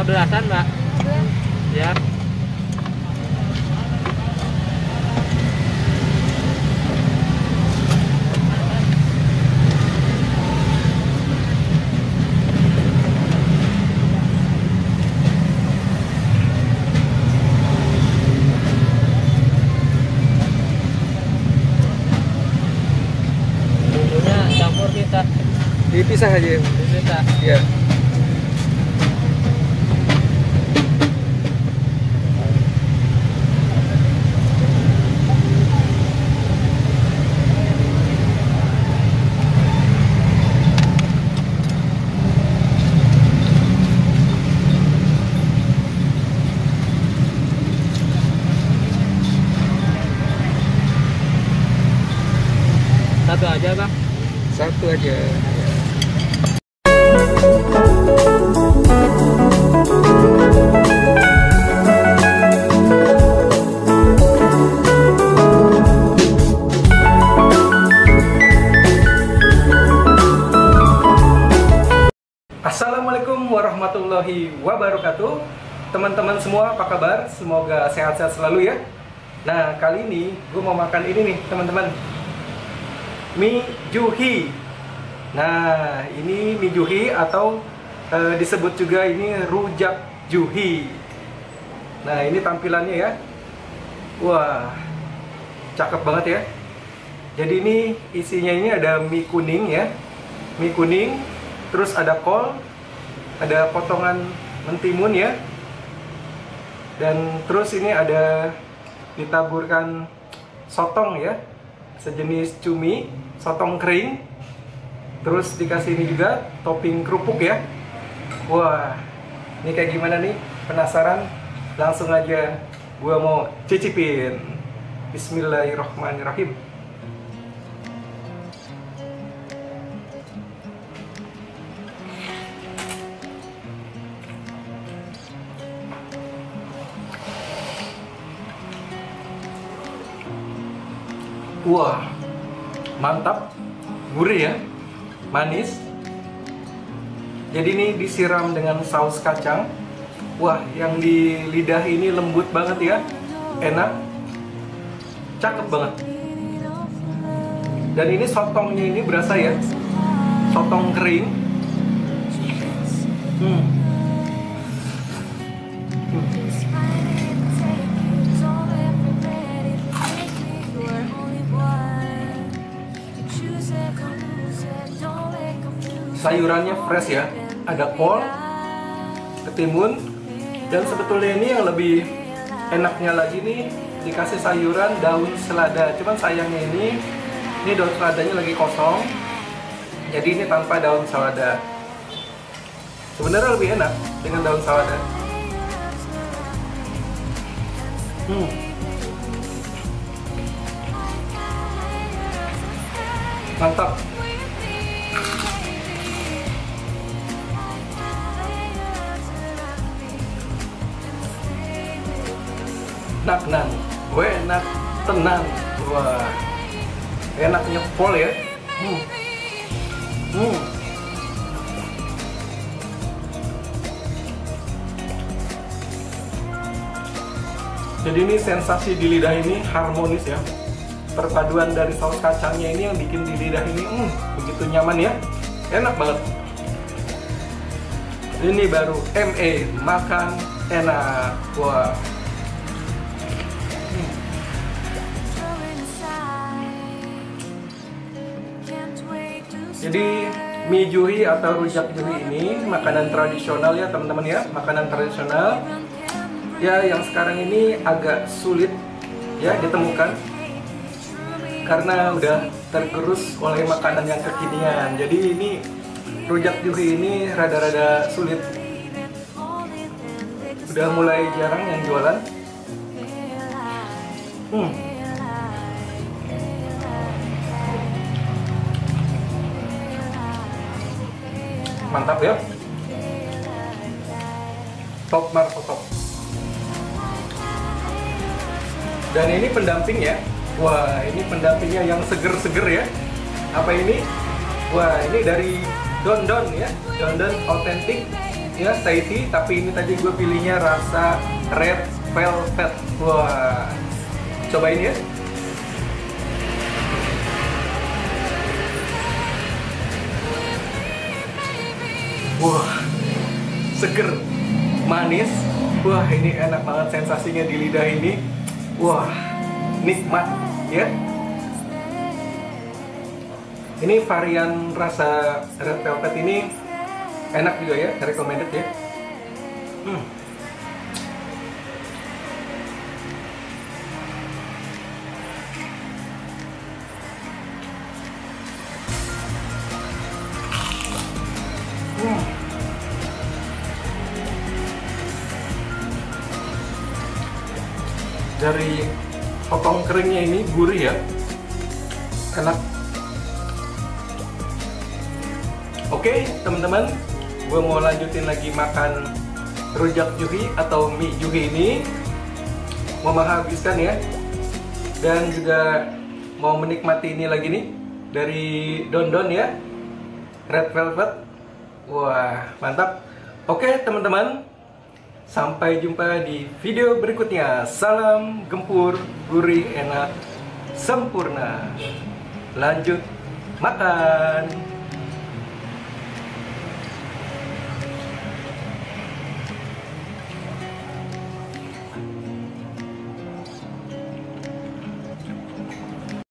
15-an, Mbak. Ya. Bumbunya campur kita. Dipisah aja. Dipisah. Iya. Satu aja, Bang. Satu aja. Assalamualaikum warahmatullahi wabarakatuh. Teman-teman semua apa kabar? Semoga sehat-sehat selalu ya. Nah, kali ini gue mau makan ini nih teman-teman, mie juhi. Nah, ini mie juhi atau disebut juga ini rujak juhi. Nah, ini tampilannya ya. Wah, cakep banget ya. Jadi ini isinya ini ada mie kuning ya. Mie kuning, terus ada kol, ada potongan mentimun ya. Dan terus ini ada ditaburkan sotong ya, sejenis cumi, sotong kering. Terus dikasih ini juga topping kerupuk ya. Wah, ini kayak gimana nih? Penasaran? Langsung aja gua mau cicipin. Bismillahirrahmanirrahim. Wah, mantap, gurih ya, manis. Jadi ini disiram dengan saus kacang. Wah, yang di lidah ini lembut banget ya, enak, cakep banget. Dan ini sotongnya ini berasa ya, sotong kering. Sayurannya fresh ya, ada kol, ketimun, dan sebetulnya ini yang lebih enaknya lagi nih dikasih sayuran daun selada. Cuman sayangnya ini daun seladanya lagi kosong, jadi ini tanpa daun selada. Sebenarnya lebih enak dengan daun selada. Mantap. Enak, gue enak tenang. Wah, enaknya pol ya. Jadi ini sensasi di lidah ini harmonis ya. Perpaduan dari saus kacangnya ini yang bikin di lidah ini begitu nyaman ya. Enak banget. Ini baru ME, makan enak. Wah. Jadi mie juhi atau rujak juhi ini makanan tradisional ya teman-teman ya, makanan tradisional ya yang sekarang ini agak sulit ya ditemukan karena udah tergerus oleh makanan yang kekinian. Jadi ini rujak juhi ini rada-rada sulit, udah mulai jarang yang jualan. Mantap ya, top markotop. Dan ini pendamping ya. Wah, ini pendampingnya yang seger-seger ya. Apa ini? Wah, ini dari Don Don ya, Don Don Authentic harusnya Thai tea, tapi ini tadi gue pilihnya rasa red velvet. Wah, cobain ya. Wah, seger, manis. Wah, ini enak banget sensasinya di lidah ini. Wah, nikmat ya. Ini varian rasa red velvet ini enak juga ya, recommended ya. Dari potong keringnya ini gurih ya, enak. Oke teman-teman, gue mau lanjutin lagi makan rujak juhi atau mie juhi ini. Mau menghabiskan ya, dan juga mau menikmati ini lagi nih dari Don Don ya, red velvet. Wah, mantap. Oke teman-teman, sampai jumpa di video berikutnya. Salam gempur, gurih, enak, sempurna. Lanjut makan.